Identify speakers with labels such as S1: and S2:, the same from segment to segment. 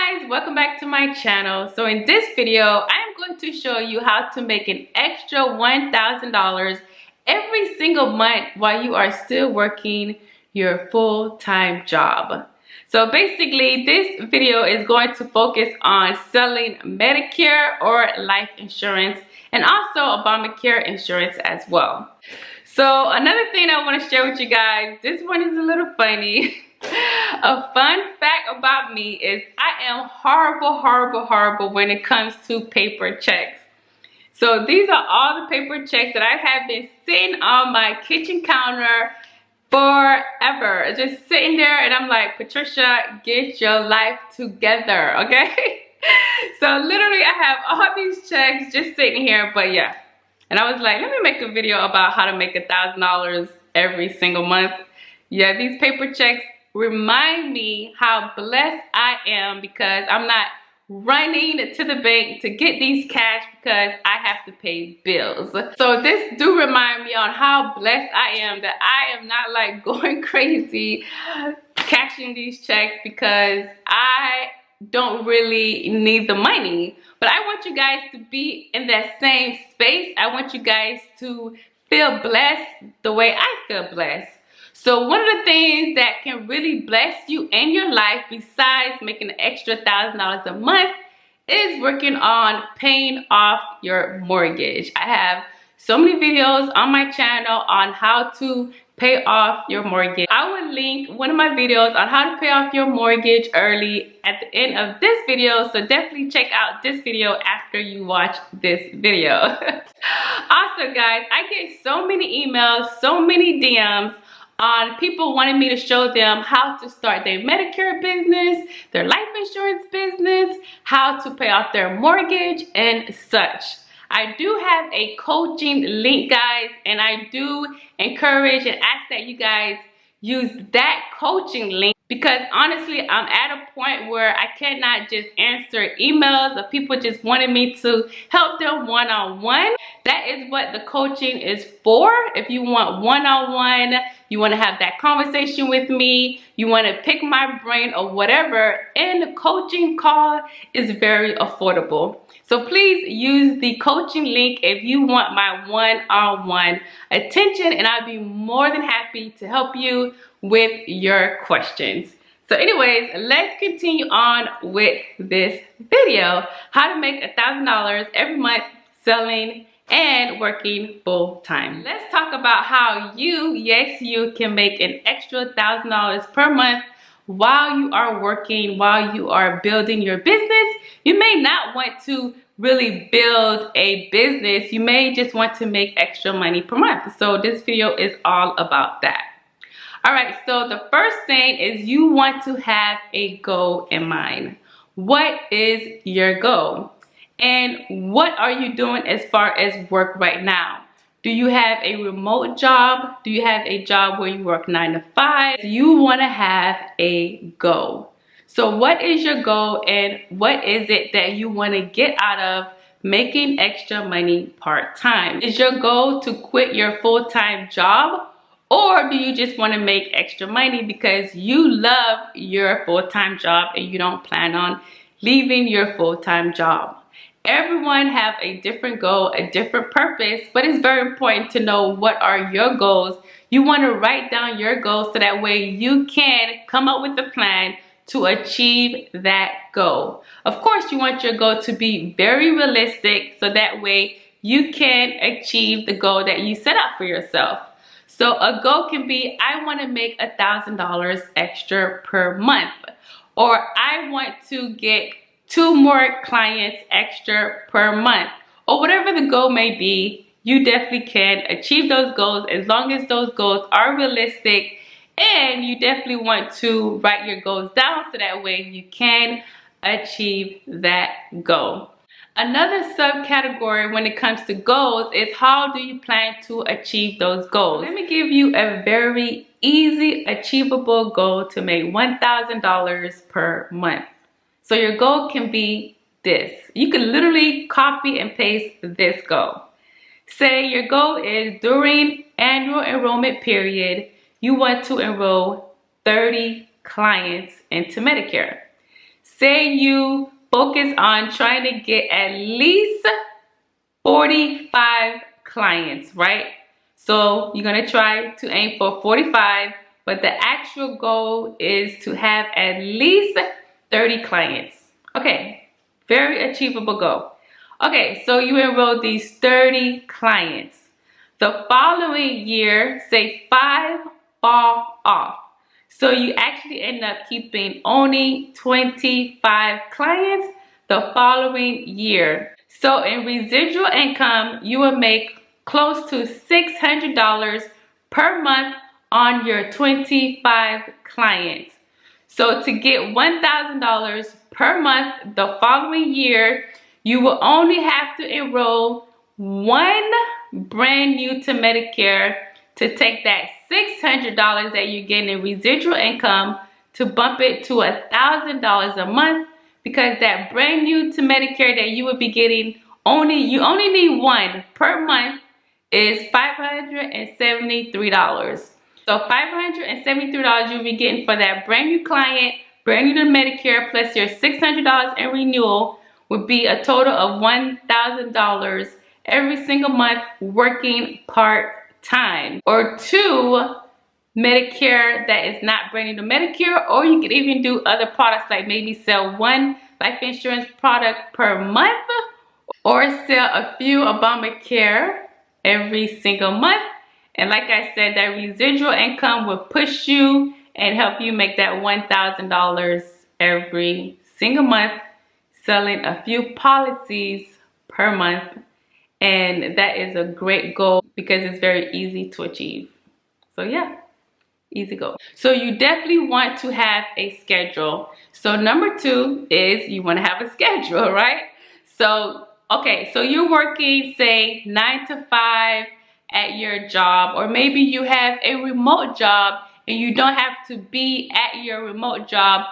S1: guys, welcome back to my channel. So in this video, I'm going to show you how to make an extra $1,000 every single month while you are still working your full-time job. So basically, this video is going to focus on selling Medicare or life insurance and also Obamacare insurance as well. So another thing I want to share with you guys, this one is a little funny. A fun fact about me is I am horrible when it comes to paper checks. So these are all the paper checks that I have been sitting on my kitchen counter forever. Just sitting there, and I'm like, Patricia, get your life together, okay? So literally I have all these checks just sitting here, but yeah. And I was like, let me make a video about how to make $1,000 every single month. Yeah, these paper checks remind me how blessed I am because I'm not running to the bank to get these cash because I have to pay bills. So this do remind me on how blessed I am that I am not like going crazy cashing these checks because I don't really need the money. But I want you guys to be in that same space. I want you guys to feel blessed the way I feel blessed. So one of the things that can really bless you in your life besides making an extra $1,000 a month is working on paying off your mortgage. I have so many videos on my channel on how to pay off your mortgage. I will link one of my videos on how to pay off your mortgage early at the end of this video, so definitely check out this video after you watch this video. Also guys, I get so many emails, so many DMs on people wanting me to show them how to start their Medicare business, their life insurance business, how to pay off their mortgage and such. I do have a coaching link, guys, and I do encourage and ask that you guys use that coaching link because honestly, I'm at a point where I cannot just answer emails of people just wanting me to help them one-on-one. That is what the coaching is for. If you want one-on-one, you want to have that conversation with me, you want to pick my brain or whatever, and the coaching call is very affordable. So please use the coaching link if you want my one-on-one attention, and I'll be more than happy to help you with your questions. So anyways, let's continue on with this video, how to make $1,000 every month selling and working full-time. Let's talk about how you, yes, you can make an extra $1,000 per month while you are working, while you are building your business. You may not want to really build a business. You may just want to make extra money per month. So this video is all about that. All right, so the first thing is you want to have a goal in mind. What is your goal? And what are you doing as far as work right now? Do you have a remote job? Do you have a job where you work 9 to 5? You want to have a goal. So what is your goal and what is it that you want to get out of making extra money part-time? Is your goal to quit your full-time job? Or do you just want to make extra money because you love your full-time job and you don't plan on leaving your full-time job? Everyone have a different goal, a different purpose, but it's very important to know what are your goals. You want to write down your goals so that way you can come up with a plan to achieve that goal. Of course, you want your goal to be very realistic so that way you can achieve the goal that you set out for yourself. So a goal can be, I want to make $1,000 extra per month, or I want to get 2 more clients extra per month, or whatever the goal may be. You definitely can achieve those goals as long as those goals are realistic, and you definitely want to write your goals down so that way you can achieve that goal. Another subcategory when it comes to goals is how do you plan to achieve those goals? Let me give you a very easy, achievable goal to make $1,000 per month. So your goal can be this. You can literally copy and paste this goal. Say your goal is during annual enrollment period, you want to enroll 30 clients into Medicare. say you focus on trying to get at least 45 clients, right? So you're gonna try to aim for 45, but the actual goal is to have at least 30 clients. Okay, very achievable goal. Okay, so you enroll these 30 clients. The following year, say 5 fall off. So you actually end up keeping only 25 clients the following year. So in residual income, you will make close to $600 per month on your 25 clients. So to get $1,000 per month the following year, you will only have to enroll one brand new to Medicare to take that $600 that you're getting in residual income to bump it to $1,000 a month, because that brand new to Medicare that you would be getting, you only need one per month, is $573. So $573 you'll be getting for that brand new client, brand new to Medicare, plus your $600 in renewal would be a total of $1,000 every single month working part-time. Or 2 Medicare that is not brand new to Medicare, or you could even do other products, like maybe sell 1 life insurance product per month, or sell a few Obamacare every single month. And like I said, that residual income will push you and help you make that $1,000 every single month, selling a few policies per month. And that is a great goal because it's very easy to achieve. So yeah, easy goal. So you definitely want to have a schedule. So number 2 is you want to have a schedule, right? So, okay, so you're working, say 9 to 5 at your job, or maybe you have a remote job and you don't have to be at your remote job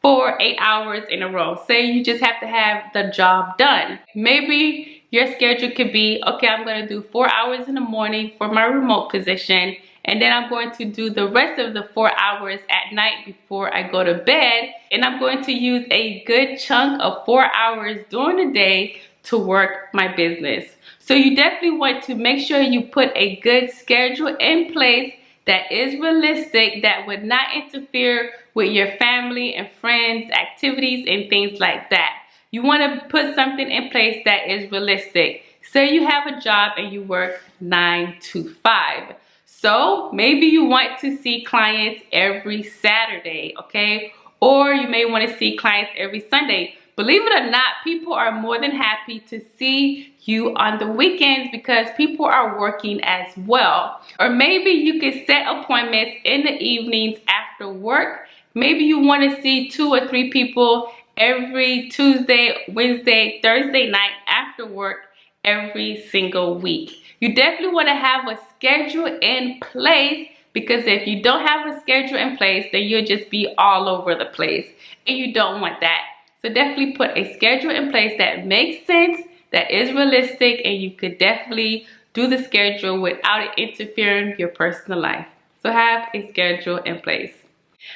S1: for 8 hours in a row. Say you just have to have the job done. Maybe your schedule could be, okay, I'm going to do 4 hours in the morning for my remote position, and then I'm going to do the rest of the 4 hours at night before I go to bed, and I'm going to use a good chunk of 4 hours during the day to work my business. So you definitely want to make sure you put a good schedule in place that is realistic, that would not interfere with your family and friends' activities and things like that. You want to put something in place that is realistic. Say you have a job and you work 9 to 5. So maybe you want to see clients every Saturday, okay? Or you may want to see clients every Sunday. Believe it or not, people are more than happy to see you on the weekends because people are working as well. Or maybe you could set appointments in the evenings after work. Maybe you want to see 2 or 3 people every Tuesday, Wednesday, Thursday night after work every single week. You definitely want to have a schedule in place, because if you don't have a schedule in place, then you'll just be all over the place, and you don't want that. So definitely put a schedule in place that makes sense, that is realistic, and you could definitely do the schedule without it interfering with your personal life. So have a schedule in place.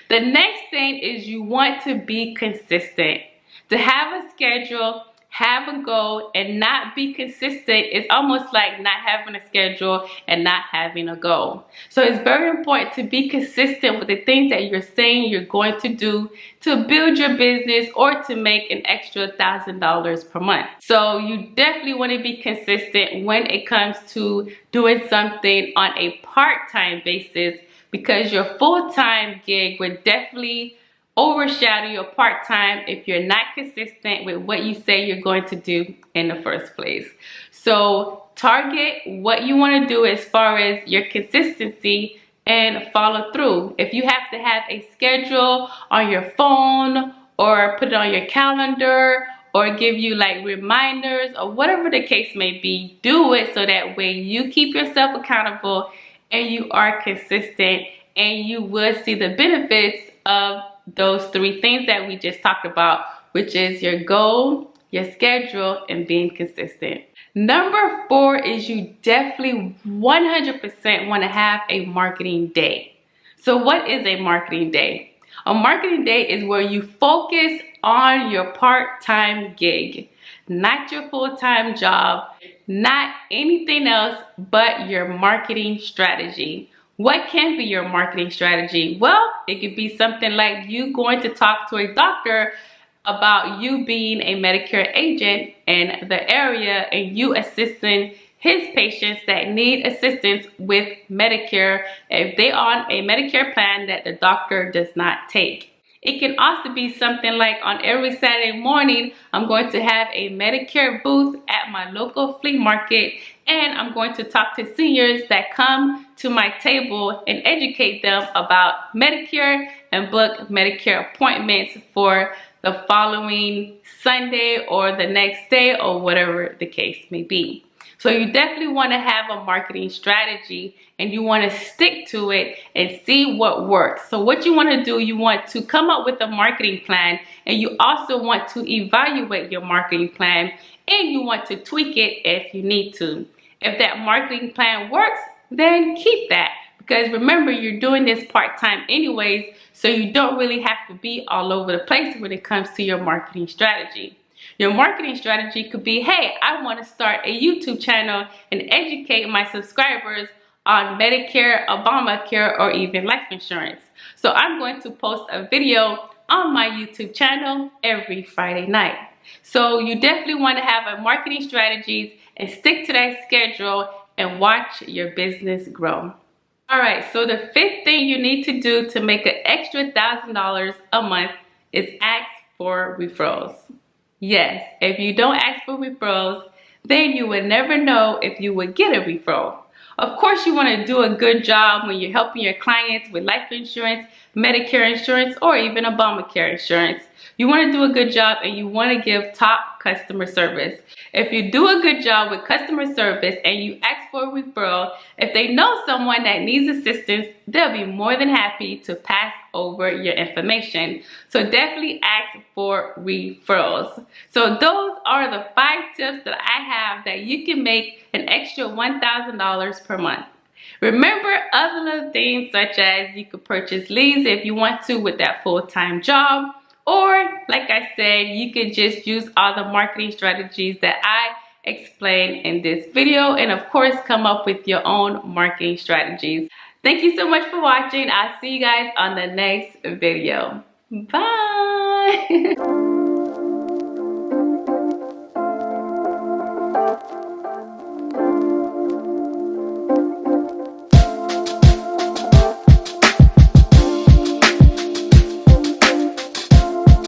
S1: The next thing is you want to be consistent. To have a schedule, have a goal, and not be consistent is almost like not having a schedule and not having a goal. So it's very important to be consistent with the things that you're saying you're going to do to build your business or to make an extra $1,000 per month. So you definitely want to be consistent when it comes to doing something on a part-time basis, because your full-time gig would definitely overshadow your part-time if you're not consistent with what you say you're going to do in the first place. So target what you want to do as far as your consistency and follow through. If you have to have a schedule on your phone or put it on your calendar or give you like reminders or whatever the case may be, do it so that way you keep yourself accountable and you are consistent, and you will see the benefits of those 3 things that we just talked about, which is your goal, your schedule, and being consistent. Number 4 is you definitely 100% want to have a marketing day. So what is a marketing day? A marketing day is where you focus on your part-time gig, not your full-time job, not anything else but your marketing strategy. What can be your marketing strategy? Well, it could be something like you going to talk to a doctor about you being a Medicare agent in the area and you assisting his patients that need assistance with Medicare if they are on a Medicare plan that the doctor does not take. It can also be something like on every Saturday morning, I'm going to have a Medicare booth at my local flea market, and I'm going to talk to seniors that come to my table and educate them about Medicare and book Medicare appointments for the following Sunday or the next day or whatever the case may be. So you definitely want to have a marketing strategy and you want to stick to it and see what works. So what you want to do, you want to come up with a marketing plan, and you also want to evaluate your marketing plan, and you want to tweak it if you need to. If that marketing plan works, then keep that. Because remember, you're doing this part-time anyways, so you don't really have to be all over the place when it comes to your marketing strategy. Your marketing strategy could be, hey, I want to start a YouTube channel and educate my subscribers on Medicare, Obamacare, or even life insurance. So I'm going to post a video on my YouTube channel every Friday night. So you definitely want to have a marketing strategies and stick to that schedule and watch your business grow. All right, so the fifth thing you need to do to make an extra $1,000 a month is ask for referrals. Yes, if you don't ask for referrals, then you would never know if you would get a referral. Of course, you want to do a good job when you're helping your clients with life insurance, Medicare insurance, or even Obamacare insurance. You want to do a good job and you want to give top customer service. If you do a good job with customer service and you ask for a referral, if they know someone that needs assistance, they'll be more than happy to pass over your information. So definitely ask for referrals. So those are the 5 tips that I have that you can make an extra $1,000 per month. Remember other little things such as you could purchase leads if you want to with that full-time job, or like I said, you can just use all the marketing strategies that I explained in this video, and of course come up with your own marketing strategies. Thank you so much for watching. I'll see you guys on the next video. Bye.